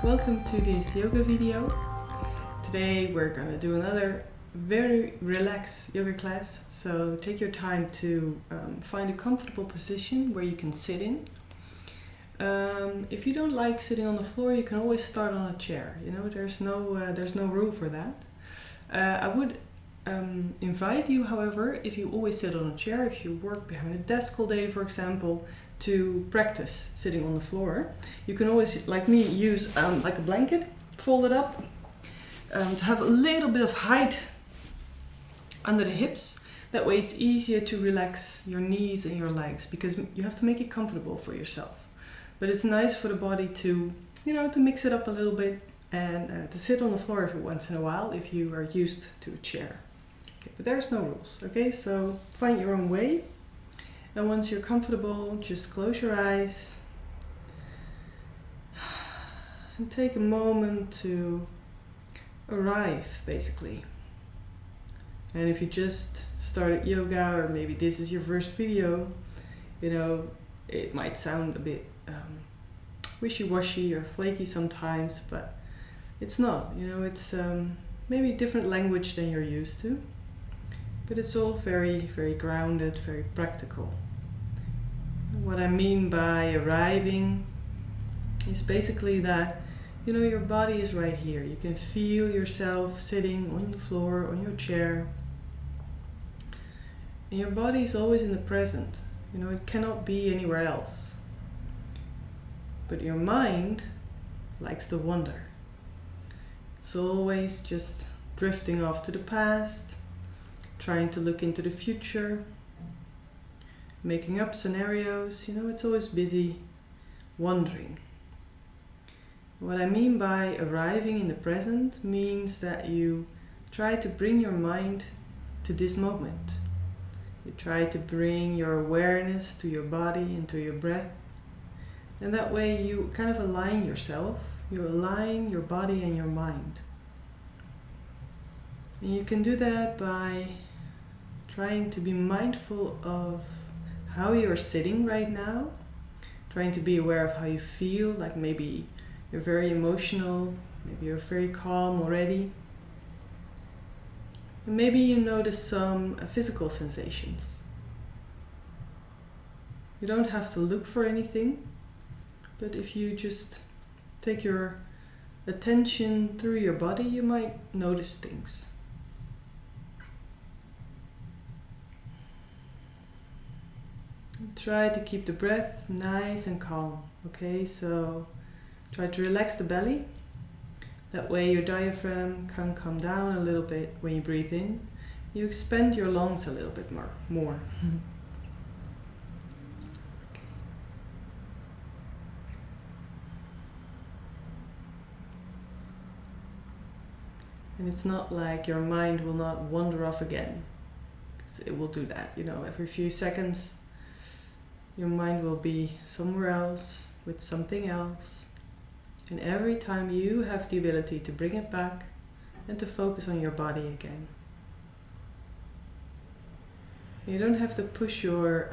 welcome to this yoga video. Today we're gonna do another very relaxed yoga class. So take your time to find a comfortable position where you can sit in. If you don't like sitting on the floor, you can always start on a chair. You know, there's no rule for that. I would invite you, however, if you always sit on a chair, if you work behind a desk all day, for example, to practice sitting on the floor. You can always, like me, use like a blanket, fold it up, to have a little bit of height under the hips. That way it's easier to relax your knees and your legs, because you have to make it comfortable for yourself. But it's nice for the body to, you know, to mix it up a little bit and to sit on the floor every once in a while if you are used to a chair. Okay, but there's no rules, okay? So find your own way. And once you're comfortable, just close your eyes and take a moment to arrive, basically. And if you just started yoga, or maybe this is your first video, you know, it might sound a bit wishy-washy or flaky sometimes, but it's not. You know, it's maybe a different language than you're used to, but it's all very, very grounded, very practical. What I mean by arriving is basically that, you know, your body is right here. You can feel yourself sitting on the floor, on your chair. And your body is always in the present. You know, it cannot be anywhere else. But your mind likes to wander. It's always just drifting off to the past, trying to look into the future, making up scenarios. You know, it's always busy wandering. What I mean by arriving in the present means that you try to bring your mind to this moment. You try to bring your awareness to your body and to your breath. And that way you kind of align yourself. You align your body and your mind. And you can do that by trying to be mindful of how you're sitting right now, trying to be aware of how you feel, like maybe you're very emotional, maybe you're very calm already. And maybe you notice some physical sensations. You don't have to look for anything, but if you just take your attention through your body, you might notice things. Try to keep the breath nice and calm, okay? So try to relax the belly. That way your diaphragm can come down a little bit when you breathe in. You expand your lungs a little bit more. Okay. And it's not like your mind will not wander off again, because it will do that, you know, every few seconds. Your mind will be somewhere else with something else. And every time you have the ability to bring it back and to focus on your body again. You don't have to push your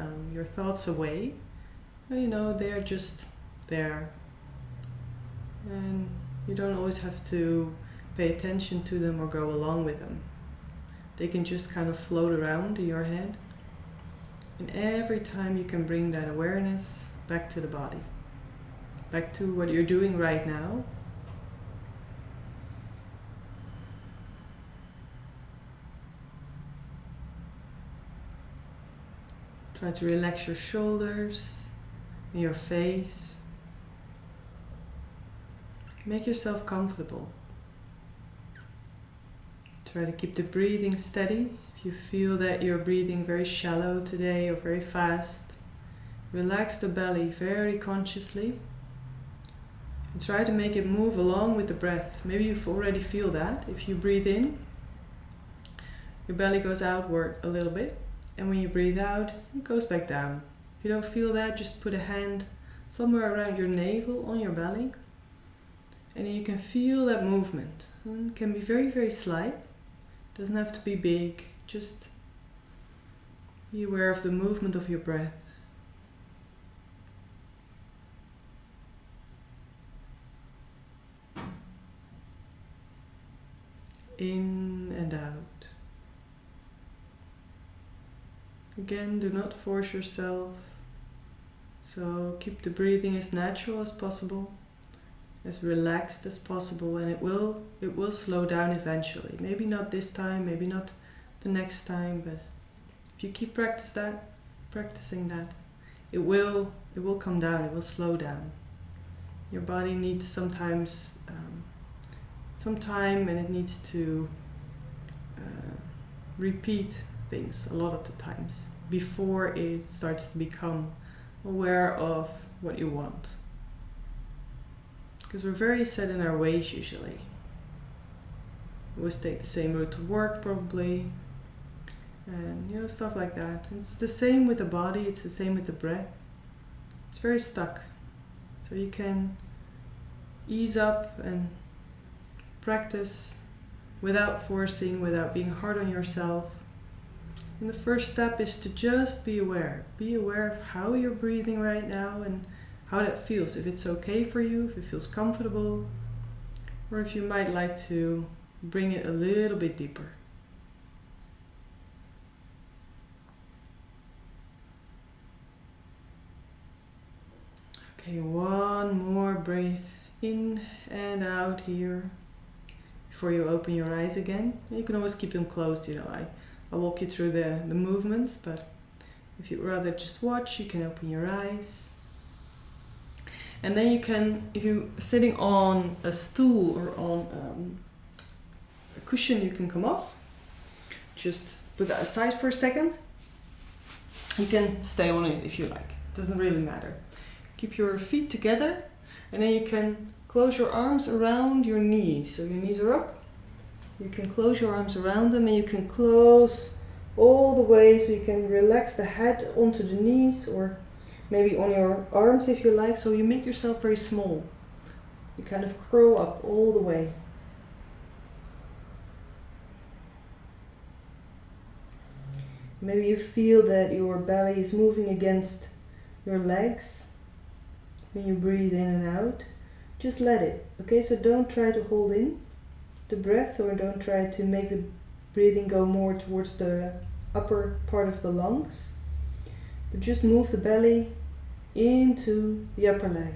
thoughts away. You know, they're just there. And you don't always have to pay attention to them or go along with them. They can just kind of float around in your head. And every time you can bring that awareness back to the body, back to what you're doing right now. Try to relax your shoulders and your face. Make yourself comfortable. Try to keep the breathing steady. If you feel that you're breathing very shallow today or very fast, relax the belly very consciously. And try to make it move along with the breath. Maybe you already feel that. If you breathe in, your belly goes outward a little bit. And when you breathe out, it goes back down. If you don't feel that, just put a hand somewhere around your navel on your belly. And you can feel that movement. And it can be very, very slight. It doesn't have to be big. Just be aware of the movement of your breath. in and out. Again, do not force yourself. So keep the breathing as natural as possible, as relaxed as possible, and it will slow down eventually. Maybe not this time, maybe not the next time, but if you keep practicing that, it will come down, it will slow down. Your body needs sometimes some time, and it needs to repeat things a lot of the times before it starts to become aware of what you want. Because we're very set in our ways usually. We always take the same route to work probably, and stuff like that. It's the same with the body, it's the same with the breath. It's very stuck. So you can ease up and practice without forcing, without being hard on yourself. And the first step is to just be aware. Be aware of how you're breathing right now and how that feels. If it's okay for you, if it feels comfortable, or if you might like to bring it a little bit deeper. Okay, one more breath in and out here before you open your eyes again. You can always keep them closed, I'll walk you through the movements, but if you'd rather just watch, you can open your eyes. And then you can, if you're sitting on a stool or on a cushion, you can come off. Just put that aside for a second. You can stay on it if you like, it doesn't really matter. Keep your feet together, and then you can close your arms around your knees. So your knees are up. You can close your arms around them, and you can close all the way so you can relax the head onto the knees, or maybe on your arms if you like. So you make yourself very small. You kind of curl up all the way. Maybe you feel that your belly is moving against your legs when you breathe in and out. Just let it, okay? So don't try to hold in the breath, or don't try to make the breathing go more towards the upper part of the lungs, but just move the belly into the upper leg.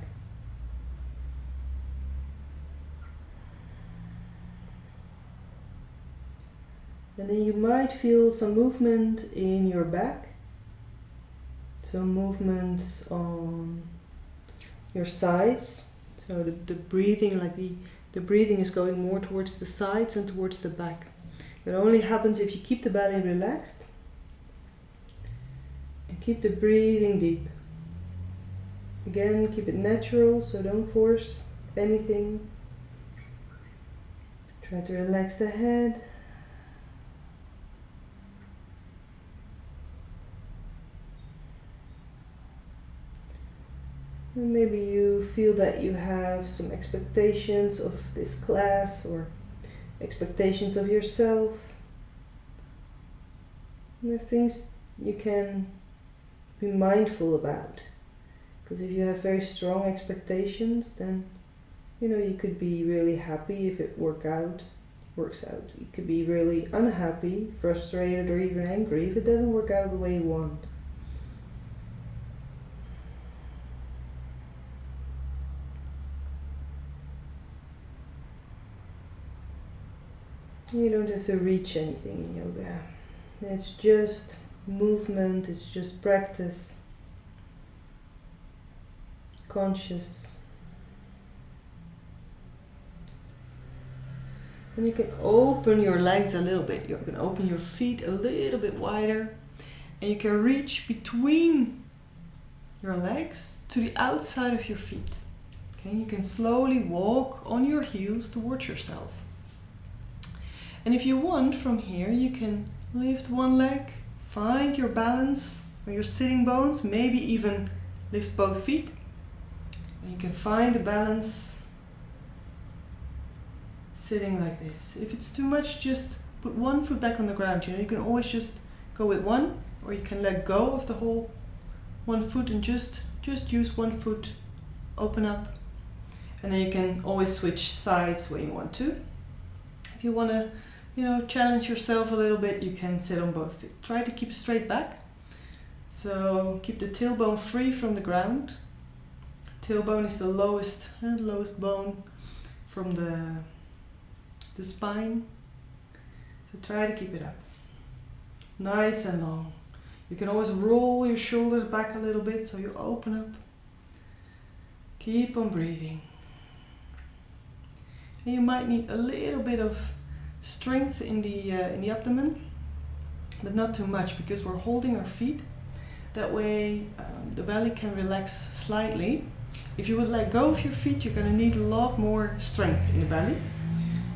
And then you might feel some movement in your back, some movements on your sides. So the breathing, like the breathing is going more towards the sides and towards the back. It only happens if you keep the belly relaxed and keep the breathing deep. Again, keep it natural, so don't force anything. Try to relax the head. And maybe you feel that you have some expectations of this class, or expectations of yourself. And there's things you can be mindful about. Because if you have very strong expectations, then you could be really happy if it works out. You could be really unhappy, frustrated, or even angry if it doesn't work out the way you want. You don't have to reach anything in yoga. It's just movement, it's just practice. Conscious. And you can open your legs a little bit. You can open your feet a little bit wider. And you can reach between your legs to the outside of your feet. Okay, you can slowly walk on your heels towards yourself. And if you want, from here you can lift one leg, find your balance or your sitting bones, maybe even lift both feet. And you can find the balance sitting like this. If it's too much, just put one foot back on the ground. You can always just go with one, or you can let go of the whole one foot and just use one foot, open up. And then you can always switch sides when you want to. If you want to challenge yourself a little bit, you can sit on both feet. Try to keep a straight back. So keep the tailbone free from the ground. Tailbone is the lowest bone from the spine. So try to keep it up. Nice and long. You can always roll your shoulders back a little bit so you open up. Keep on breathing. And you might need a little bit of strength in the abdomen, but not too much, because we're holding our feet. That way the belly can relax slightly. If you would let go of your feet, you're going to need a lot more strength in the belly.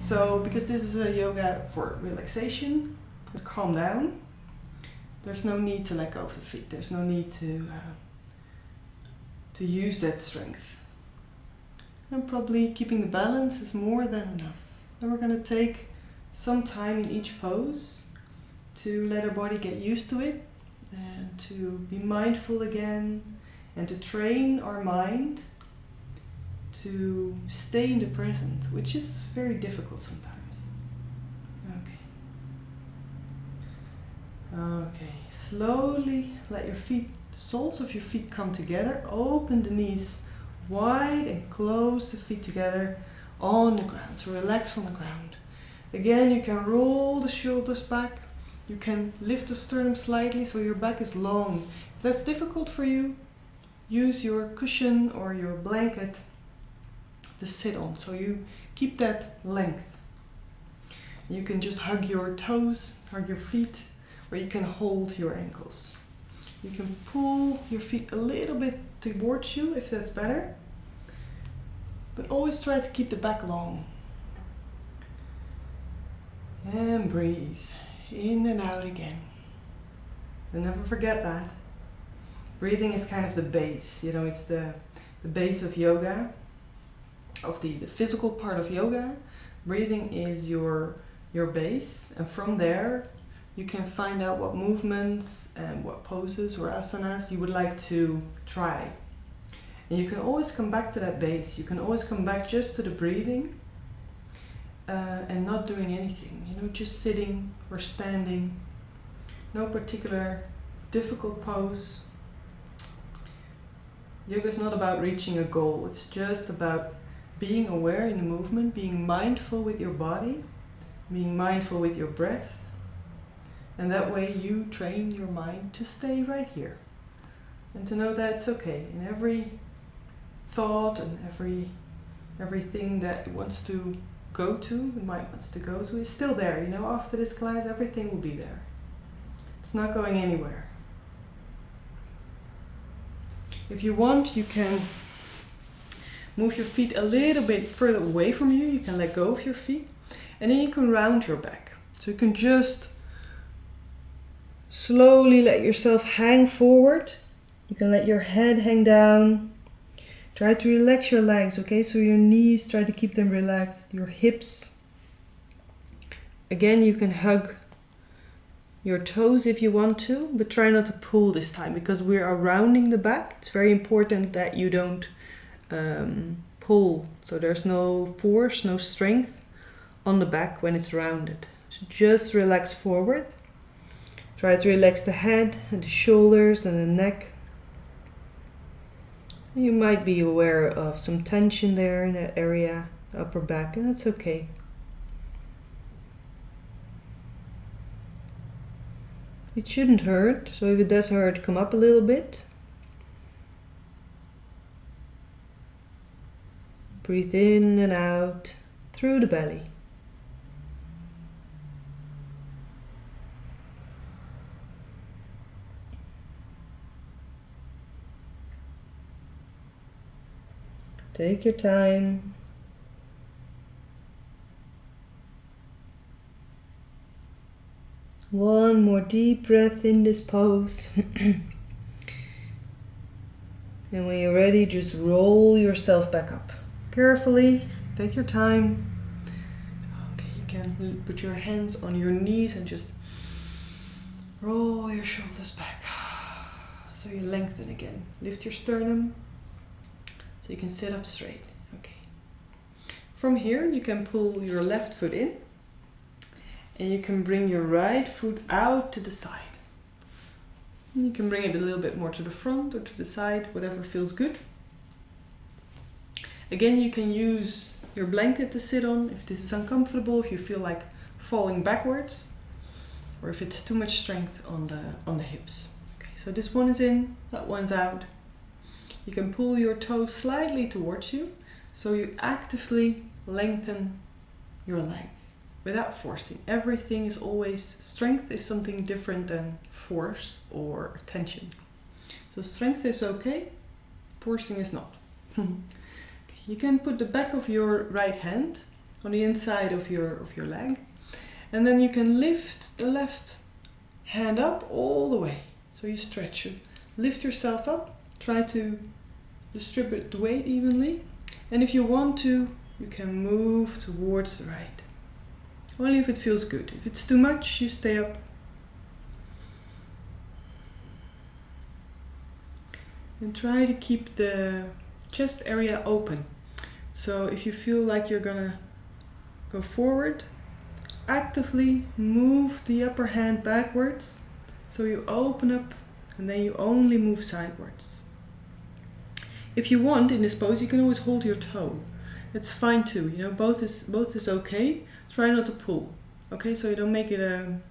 So because this is a yoga for relaxation, calm down. There's no need to let go of the feet. There's no need to use that strength. And probably keeping the balance is more than enough. Then we're going to take some time in each pose to let our body get used to it and to be mindful again and to train our mind to stay in the present, which is very difficult sometimes. Okay, slowly let your feet, the soles of your feet come together. Open the knees wide and close the feet together on the ground. So relax on the ground. Again, you can roll the shoulders back. You can lift the sternum slightly so your back is long. If that's difficult for you, use your cushion or your blanket to sit on. So you keep that length. You can just hug your toes, hug your feet, or you can hold your ankles. You can pull your feet a little bit towards you if that's better. But always try to keep the back long. And breathe in and out again. And never forget that. Breathing is kind of the base. It's the base of yoga, of the physical part of yoga. Breathing is your base. And from there, you can find out what movements and what poses or asanas you would like to try. And you can always come back to that base. You can always come back just to the breathing and not doing anything. Just sitting or standing. No particular difficult pose. Yoga is not about reaching a goal. It's just about being aware in the movement, being mindful with your body, being mindful with your breath. And that way you train your mind to stay right here. And to know that it's okay. In every thought and everything that it wants to go to, the mind wants to go to, is still there. After this class, everything will be there. It's not going anywhere. If you want, you can move your feet a little bit further away from you. You can let go of your feet. And then you can round your back. So you can just slowly let yourself hang forward. You can let your head hang down. Try to relax your legs, okay? So your knees, try to keep them relaxed. Your hips. Again, you can hug your toes if you want to, but try not to pull this time because we are rounding the back. It's very important that you don't pull. So there's no force, no strength on the back when it's rounded. So just relax forward. Try to relax the head and the shoulders and the neck. You might be aware of some tension there in that area, upper back, and that's okay. It shouldn't hurt, so if it does hurt, come up a little bit. Breathe in and out through the belly. Take your time. One more deep breath in this pose. And when you're ready, just roll yourself back up. Carefully, take your time. Okay, you can put your hands on your knees and just roll your shoulders back. So you lengthen again. Lift your sternum. So you can sit up straight. Okay. From here, you can pull your left foot in And you can bring your right foot out to the side. And you can bring it a little bit more to the front or to the side, whatever feels good. Again, you can use your blanket to sit on if this is uncomfortable, if you feel like falling backwards, or if it's too much strength on the hips. Okay, so this one is in, that one's out. You can pull your toes slightly towards you, so you actively lengthen your leg without forcing. Everything is always, strength is something different than force or tension. So strength is okay, forcing is not. You can put the back of your right hand on the inside of your leg, and then you can lift the left hand up all the way. So you stretch it, lift yourself up, try to distribute the weight evenly, and if you want to, you can move towards the right. Only if it feels good. If it's too much, you stay up. And try to keep the chest area open. So if you feel like you're gonna go forward, actively move the upper hand backwards. So you open up and then you only move sideways. If you want, in this pose, you can always hold your toe. It's fine too, you know, both is okay. Try not to pull, okay? So you don't make it an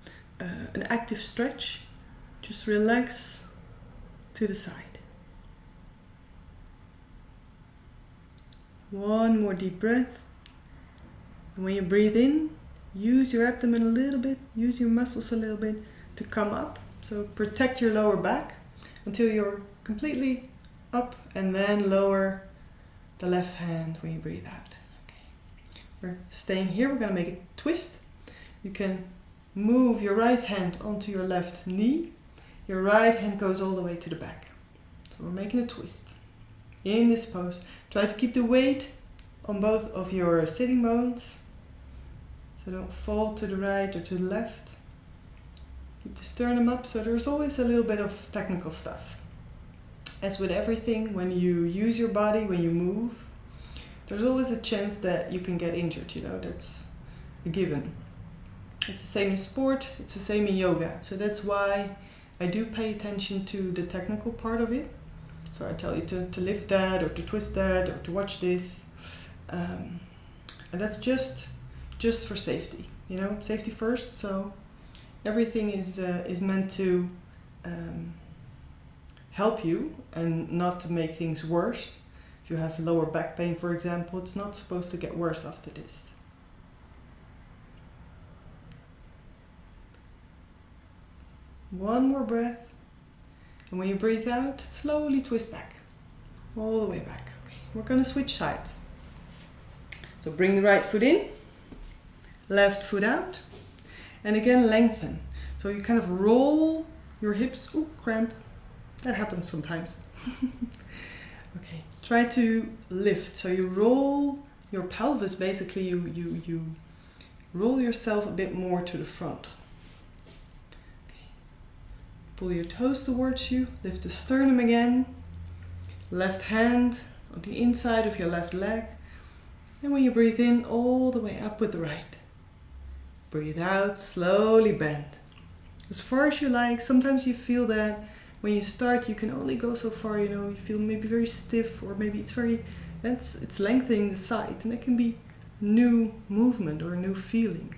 active stretch. Just relax to the side. One more deep breath. And when you breathe in, use your abdomen a little bit, use your muscles a little bit to come up. So protect your lower back until you're completely up, and then lower the left hand when you breathe out. Okay. We're staying here, we're gonna make a twist. You can move your right hand onto your left knee. Your right hand goes all the way to the back. So we're making a twist. In this pose, try to keep the weight on both of your sitting bones. So don't fall to the right or to the left. Keep the sternum up, so there's always a little bit of technical stuff. As with everything, when you use your body, when you move, there's always a chance that you can get injured, you know, that's a given. It's the same in sport, it's the same in yoga. So that's why I do pay attention to the technical part of it. So I tell you to lift that, or to twist that, or to watch this. And that's just for safety, you know, safety first. So everything is meant to help you and not to make things worse. If you have lower back pain, for example, it's not supposed to get worse after this. One more breath. And when you breathe out, slowly twist back, all the way back. Okay. We're gonna switch sides. So bring the right foot in, left foot out, and again lengthen. So you kind of roll your hips. Ooh, cramp. That happens sometimes. Okay. Try to lift. So you roll your pelvis. Basically, you roll yourself a bit more to the front. Pull your toes towards you, lift the sternum again, left hand on the inside of your left leg, and when you breathe in, all the way up with the right. Breathe out, slowly bend. As far as you like. Sometimes you feel that when you start, you can only go so far, you know, you feel maybe very stiff, or maybe it's lengthening the side, and it can be new movement or a new feeling.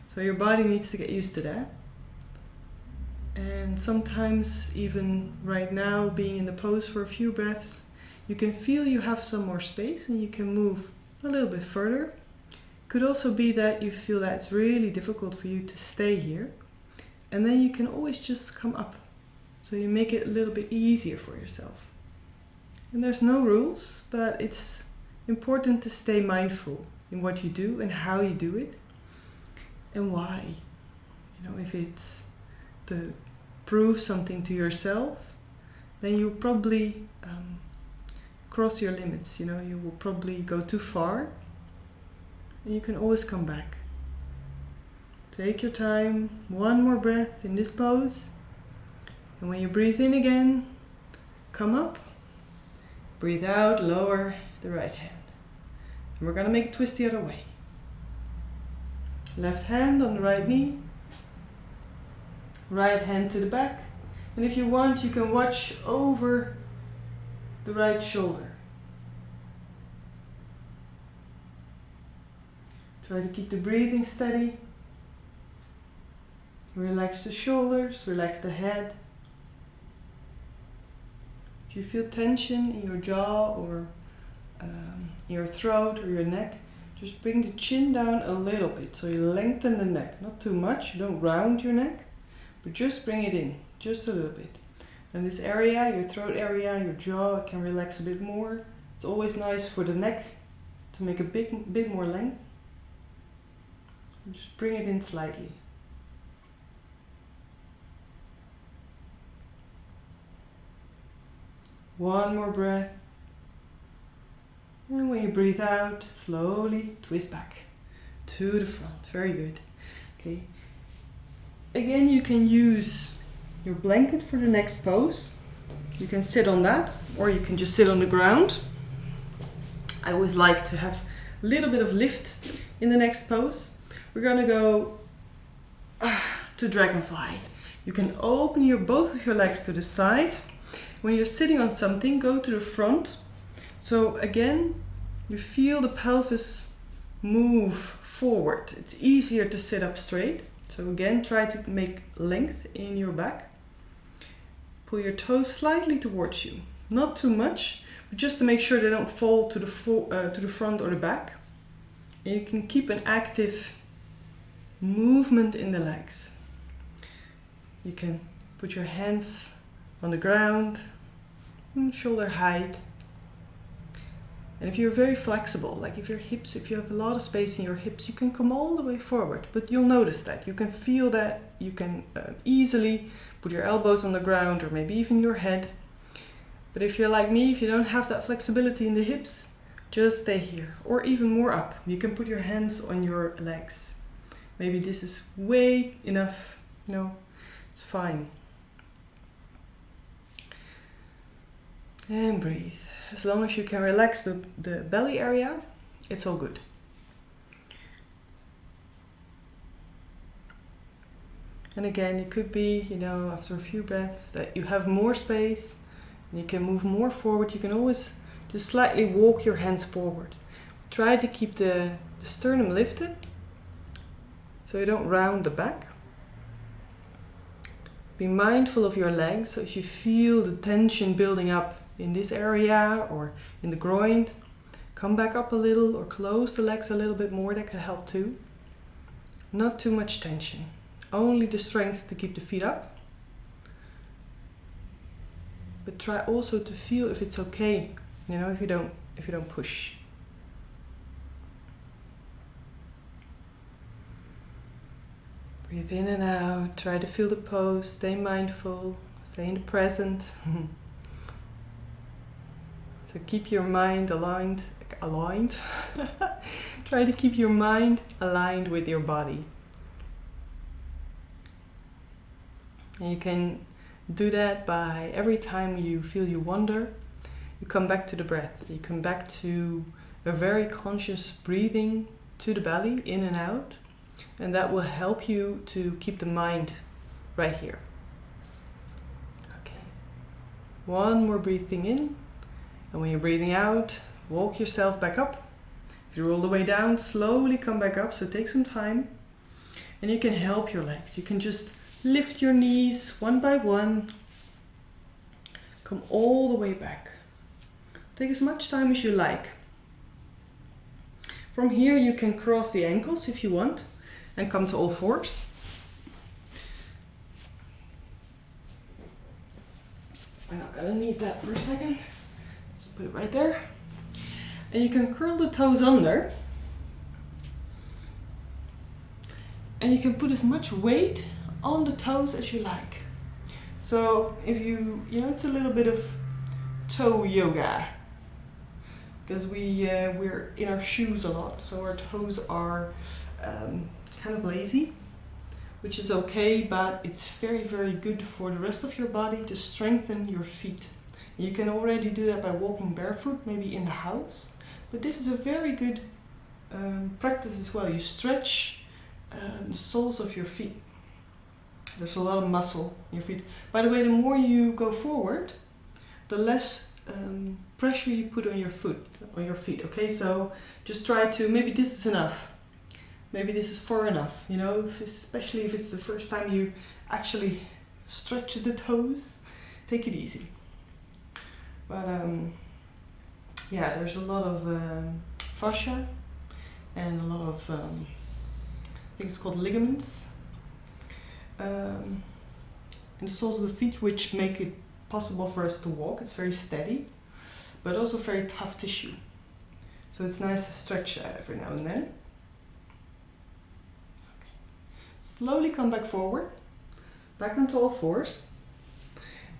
So your body needs to get used to that. And sometimes, even right now, being in the pose for a few breaths, you can feel you have some more space and you can move a little bit further. Could also be that you feel that it's really difficult for you to stay here. And then you can always just come up. So you make it a little bit easier for yourself. And there's no rules, but it's important to stay mindful in what you do and how you do it and why. You know, if it's to prove something to yourself, then you probably cross your limits, you know, you will probably go too far, and you can always come back. Take your time, one more breath in this pose, and when you breathe in again, come up, breathe out, lower the right hand. And we're gonna make a twist the other way. Left hand on the right knee, right hand to the back, and if you want you can watch over the right shoulder. Try to keep the breathing steady. Relax the shoulders, relax the head. If you feel tension in your jaw or your throat or your neck, just bring the chin down a little bit, so you lengthen the neck, not too much, you don't round your neck, but just bring it in, just a little bit. And this area, your throat area, your jaw can relax a bit more. It's always nice for the neck to make a bit more length. Just bring it in slightly. One more breath. And when you breathe out, slowly twist back to the front. Very good. Okay. Again, you can use your blanket for the next pose. You can sit on that, or you can just sit on the ground. I always like to have a little bit of lift in the next pose. We're gonna go to dragonfly. You can open both of your legs to the side. When you're sitting on something, go to the front. So again, you feel the pelvis move forward. It's easier to sit up straight. So again, try to make length in your back. Pull your toes slightly towards you. Not too much, but just to make sure they don't fall to the front or the back. And you can keep an active movement in the legs. You can put your hands on the ground, shoulder height. And if you're very flexible, like if you have a lot of space in your hips, you can come all the way forward, but you'll notice that. You can feel that. You can easily put your elbows on the ground or maybe even your head. But if you're like me, if you don't have that flexibility in the hips, just stay here or even more up. You can put your hands on your legs. Maybe this is way enough. No, it's fine. And breathe. As long as you can relax the belly area, it's all good. And again, it could be, after a few breaths that you have more space and you can move more forward. You can always just slightly walk your hands forward. Try to keep the sternum lifted so you don't round the back. Be mindful of your legs. So if you feel the tension building up in this area or in the groin, come back up a little or close the legs a little bit more. That can help too. Not too much tension, only the strength to keep the feet up. But try also to feel if it's okay, if you don't push. Breathe in and out. Try to feel the pose. Stay mindful. Stay in the present. So keep your mind aligned. Try to keep your mind aligned with your body. And you can do that by every time you feel you wander, you come back to the breath. You come back to a very conscious breathing to the belly, in and out. And that will help you to keep the mind right here. Okay. One more breathing in. And when you're breathing out, walk yourself back up. If you're all the way down, slowly come back up. So take some time. And you can help your legs. You can just lift your knees one by one. Come all the way back. Take as much time as you like. From here you can cross the ankles if you want and come to all fours. I'm not gonna need that for a second. Just put it right there. And you can curl the toes under. And you can put as much weight on the toes as you like. So if it's a little bit of toe yoga. Because we're in our shoes a lot, so our toes are kind of lazy, which is okay, but it's very, very good for the rest of your body to strengthen your feet. You can already do that by walking barefoot, maybe in the house, but this is a very good practice as well. You stretch the soles of your feet. There's a lot of muscle in your feet. By the way, the more you go forward, the less pressure you put on your feet. Okay, so just try to, maybe this is enough. Maybe this is far enough, you know, especially if it's the first time you actually stretch the toes, take it easy. But yeah, there's a lot of fascia and a lot of, I think it's called ligaments, in the soles of the feet, which make it possible for us to walk. It's very steady, but also very tough tissue. So it's nice to stretch every now and then. Okay. Slowly come back forward, back onto all fours,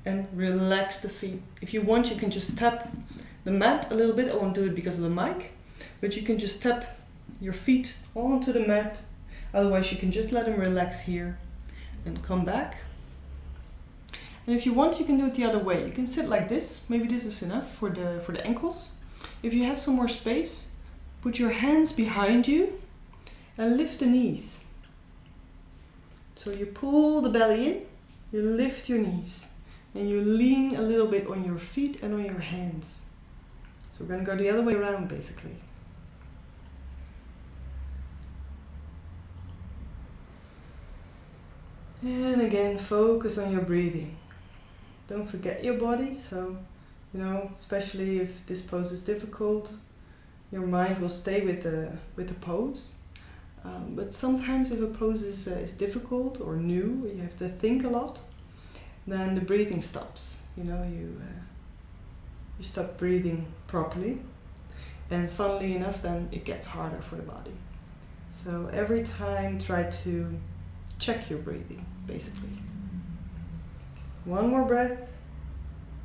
and relax the feet. If you want, you can just tap the mat a little bit. I won't do it because of the mic, but you can just tap your feet onto the mat. Otherwise, you can just let them relax here and come back. And if you want, you can do it the other way. You can sit like this. Maybe this is enough for the ankles. If you have some more space, put your hands behind you and lift the knees. So you pull the belly in, you lift your knees, and you lean a little bit on your feet and on your hands. So we're going to go the other way around, basically. And again, focus on your breathing. Don't forget your body. So, you know, especially if this pose is difficult, your mind will stay with the pose. But sometimes if a pose is difficult or new, you have to think a lot, then the breathing stops. You know, you stop breathing properly, and funnily enough, then it gets harder for the body. So every time, try to check your breathing, basically. One more breath,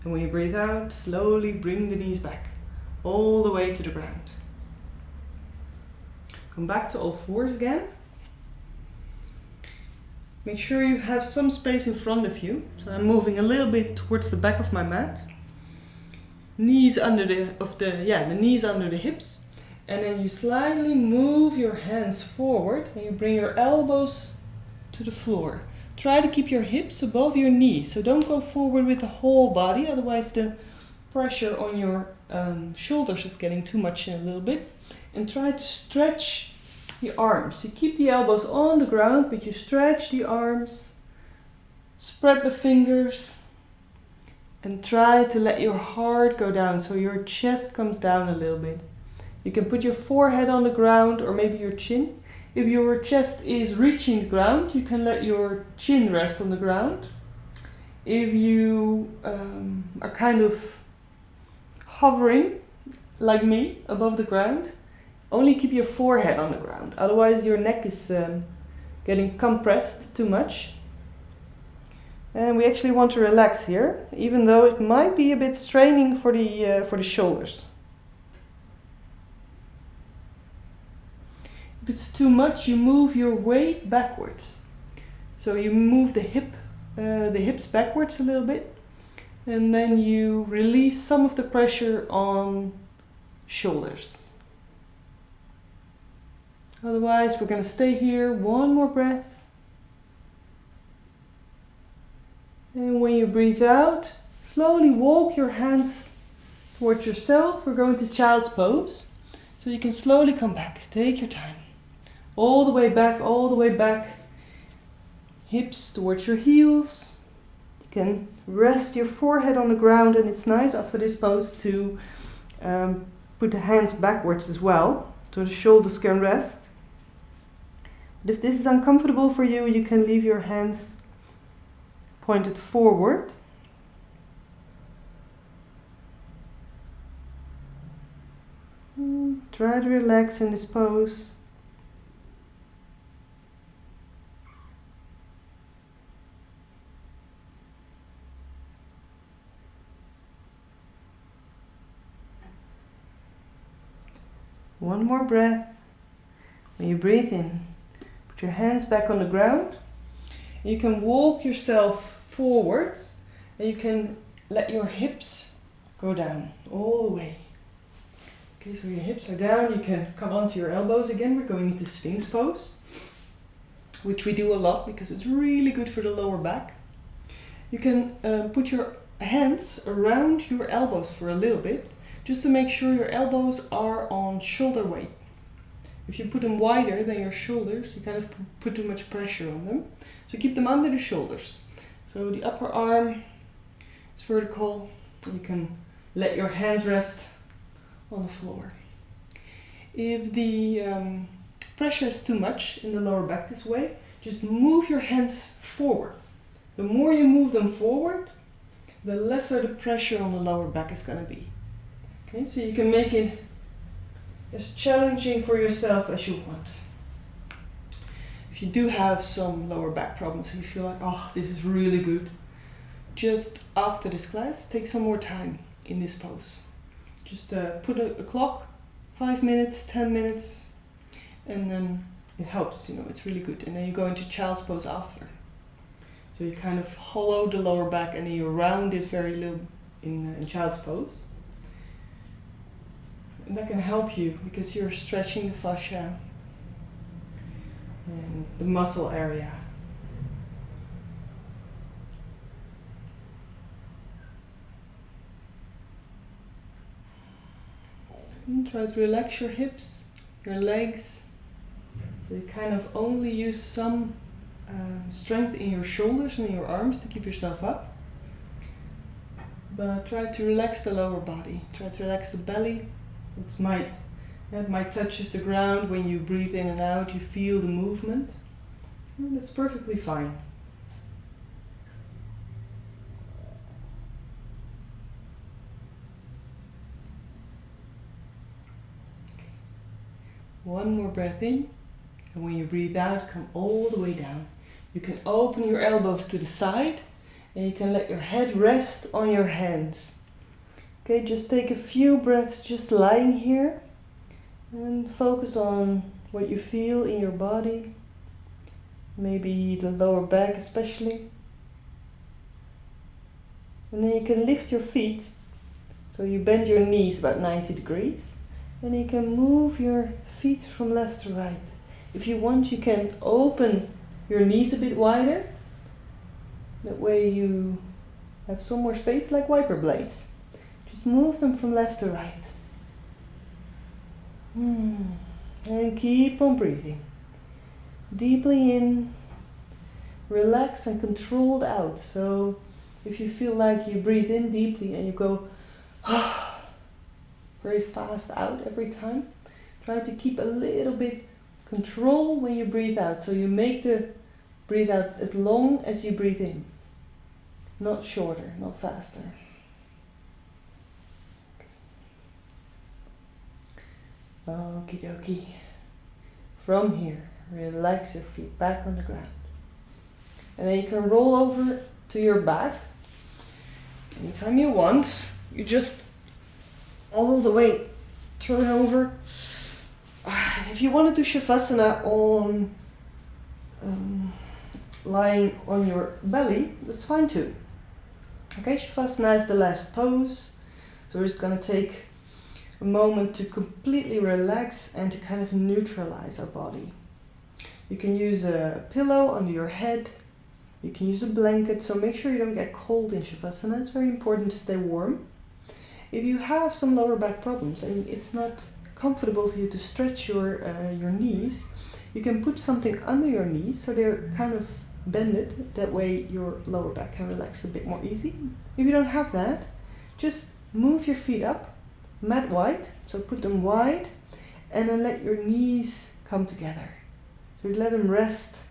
and when you breathe out, slowly bring the knees back, all the way to the ground. Come back to all fours again. Make sure you have some space in front of you. So I'm moving a little bit towards the back of my mat. Knees under the knees under the hips, and then you slightly move your hands forward and you bring your elbows to the floor. Try to keep your hips above your knees, so don't go forward with the whole body, otherwise the pressure on your shoulders is getting too much in a little bit. And try to stretch the arms. You keep the elbows on the ground, but you stretch the arms, spread the fingers, and try to let your heart go down, so your chest comes down a little bit. You can put your forehead on the ground, or maybe your chin. If your chest is reaching the ground, you can let your chin rest on the ground. If you are kind of hovering, like me, above the ground, only keep your forehead on the ground. Otherwise your neck is getting compressed too much. And we actually want to relax here, even though it might be a bit straining for the shoulders. If it's too much, you move your weight backwards. So you move the hips backwards a little bit, and then you release some of the pressure on shoulders. Otherwise, we're going to stay here. One more breath. And when you breathe out, slowly walk your hands towards yourself. We're going to child's pose. So you can slowly come back. Take your time. All the way back, all the way back. Hips towards your heels. You can rest your forehead on the ground, and it's nice after this pose to put the hands backwards as well, so the shoulders can rest. But if this is uncomfortable for you, you can leave your hands pointed forward. Try to relax in this pose. One more breath. When you breathe in, put your hands back on the ground. You can walk yourself forwards, and you can let your hips go down all the way. Okay, so your hips are down. You can come onto your elbows again. We're going into Sphinx pose. which we do a lot because it's really good for the lower back. You can put your hands around your elbows for a little bit, just to make sure your elbows are on shoulder weight. If you put them wider than your shoulders, you kind of put too much pressure on them. So keep them under the shoulders. So the upper arm is vertical. You can let your hands rest on the floor. If the pressure is too much in the lower back this way, just move your hands forward. The more you move them forward, the lesser the pressure on the lower back is going to be. Okay, so you can make it as challenging for yourself as you want. If you do have some lower back problems and you feel like, oh, this is really good, just after this class, take some more time in this pose. Just put a clock, 5 minutes, 10 minutes, and then it helps, it's really good. And then you go into child's pose after. So you kind of hollow the lower back and then you round it very little in child's pose. And that can help you because you're stretching the fascia and the muscle area. And try to relax your hips, your legs. So you kind of only use some strength in your shoulders and in your arms to keep yourself up. But try to relax the lower body. Try to relax the belly. It might touches the ground when you breathe in and out. You feel the movement. And that's perfectly fine. One more breath in, and when you breathe out, come all the way down. You can open your elbows to the side, and you can let your head rest on your hands. Okay, just take a few breaths just lying here, and focus on what you feel in your body, maybe the lower back especially. And then you can lift your feet, so you bend your knees about 90 degrees. And you can move your feet from left to right. If you want, you can open your knees a bit wider. That way you have some more space, like wiper blades. Just move them from left to right. And keep on breathing. Deeply in, relax and controlled out. So if you feel like you breathe in deeply and you go very fast out every time, try to keep a little bit control when you breathe out. So you make the breathe out as long as you breathe in. Not shorter, not faster. Okie dokie. From here, relax your feet back on the ground. And then you can roll over to your back. Anytime you want, you just all the way turn over. If you want to do Shavasana on lying on your belly, that's fine too. Okay, Shavasana is the last pose. So we're just going to take a moment to completely relax and to kind of neutralize our body. You can use a pillow under your head. You can use a blanket, so make sure you don't get cold in Shavasana. It's very important to stay warm. If you have some lower back problems and it's not comfortable for you to stretch your knees, you can put something under your knees so they're kind of bended. That way your lower back can relax a bit more easy. If you don't have that, just move your feet up, mat wide, so put them wide, and then let your knees come together. So you let them rest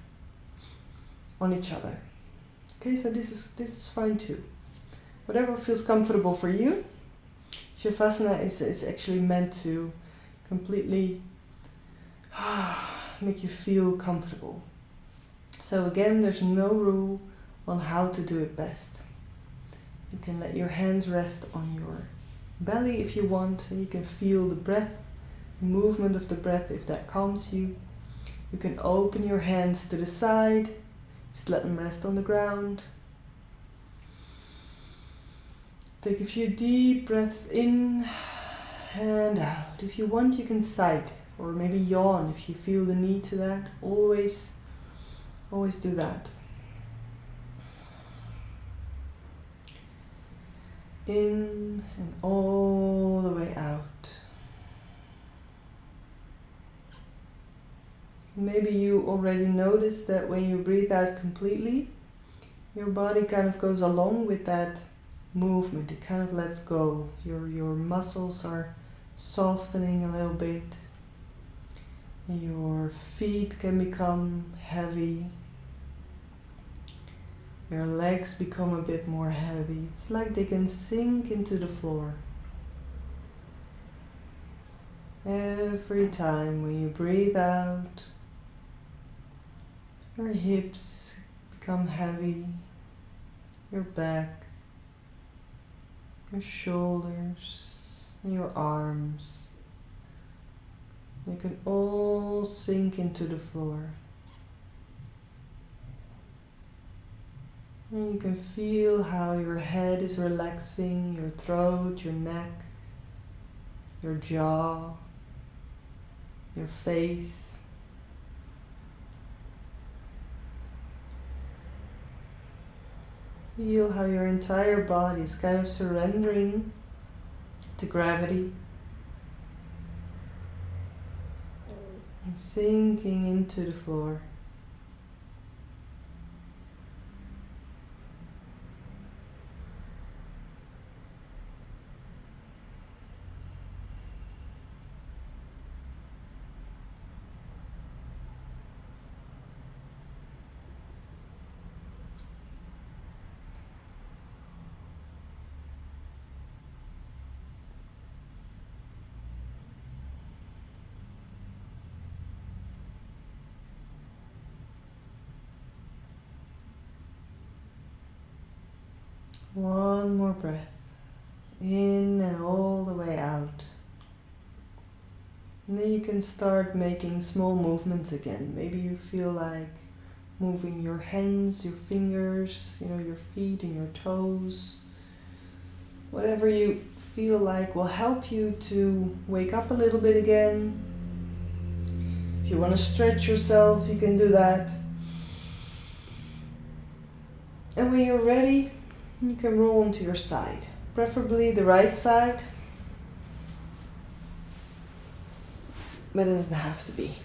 on each other. Okay, so this is fine too. Whatever feels comfortable for you. Shavasana is actually meant to completely make you feel comfortable. So again, there's no rule on how to do it best. You can let your hands rest on your belly if you want. You can feel the breath, movement of the breath if that calms you. You can open your hands to the side. Just let them rest on the ground. Take a few deep breaths in and out. If you want, you can sigh or maybe yawn if you feel the need to that. Always Always do that. In and all the way out. Maybe you already noticed that when you breathe out completely, your body kind of goes along with that movement. It kind of lets go. Your muscles are softening a little bit. Your feet can become heavy. Your legs become a bit more heavy. It's like they can sink into the floor. Every time when you breathe out, your hips become heavy, your back, your shoulders, and your arms. They can all sink into the floor. And you can feel how your head is relaxing, your throat, your neck, your jaw, your face. Feel how your entire body is kind of surrendering to gravity and sinking into the floor. One more breath, in and all the way out. And then you can start making small movements again. Maybe you feel like moving your hands, your fingers, your feet and your toes. Whatever you feel like will help you to wake up a little bit again. If you want to stretch yourself, you can do that. And when you're ready, you can roll onto your side, preferably the right side, but it doesn't have to be.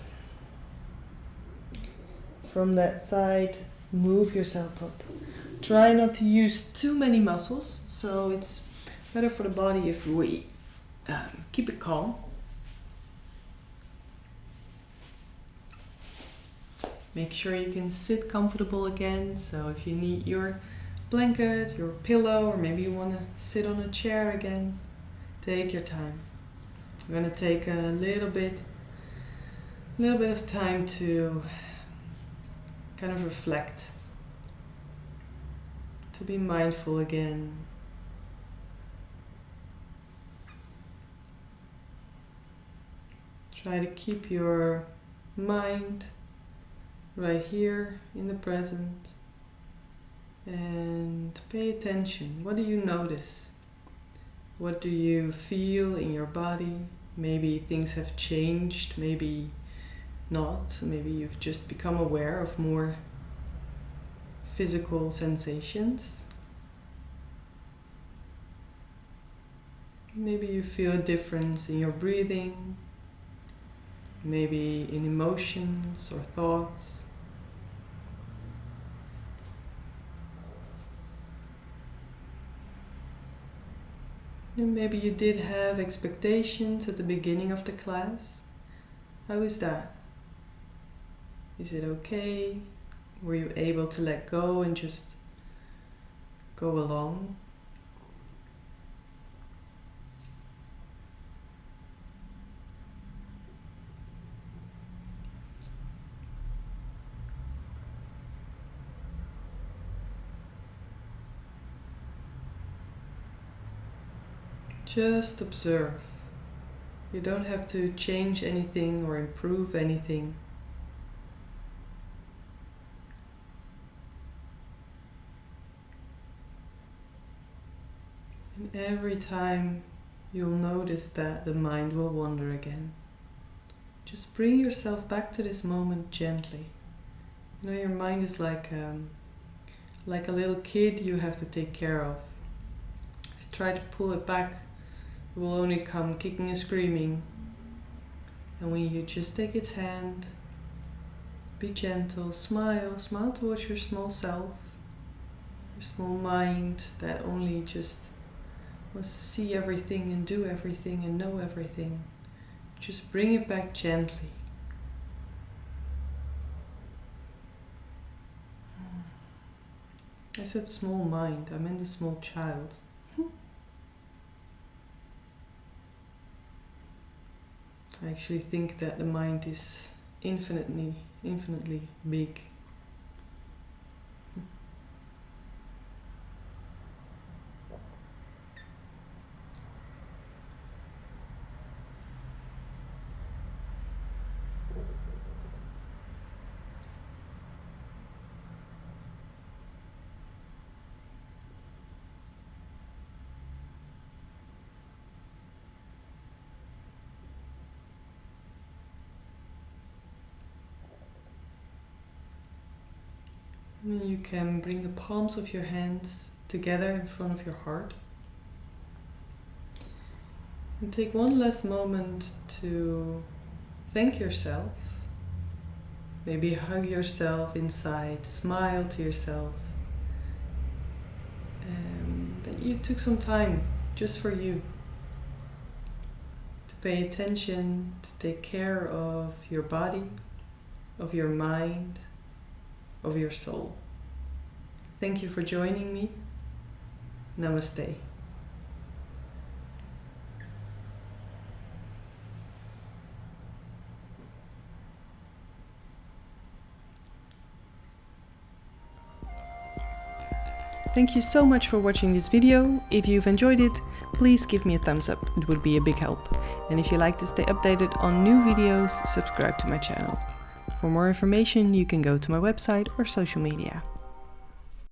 From that side, move yourself up. Try not to use too many muscles, so it's better for the body if we keep it calm. Make sure you can sit comfortable again, so if you need your blanket, your pillow, or maybe you want to sit on a chair again, take your time. I'm going to take a little bit of time to kind of reflect, to be mindful again. Try to keep your mind right here in the present. And pay attention. What do you notice? What do you feel in your body? Maybe things have changed, maybe not. Maybe you've just become aware of more physical sensations. Maybe you feel a difference in your breathing, maybe in emotions or thoughts. And maybe you did have expectations at the beginning of the class. How is that? Is it okay? Were you able to let go and just go along? Just observe. You don't have to change anything or improve anything. And every time you'll notice that the mind will wander again. Just bring yourself back to this moment gently. You know, your mind is like a little kid you have to take care of. If you try to pull it back, it will only come kicking and screaming. And when you just take its hand, be gentle, smile towards your small self, your small mind that only just wants to see everything and do everything and know everything. Just bring it back gently. I said small mind, I meant a small child. I actually think that the mind is infinitely big. You can bring the palms of your hands together in front of your heart. And take one last moment to thank yourself. Maybe hug yourself inside, smile to yourself. That you took some time just for you. To pay attention, to take care of your body, of your mind, of your soul. Thank you for joining me. Namaste. Thank you so much for watching this video. If you've enjoyed it, please give me a thumbs up. It would be a big help. And if you like to stay updated on new videos, subscribe to my channel. For more information, you can go to my website or social media.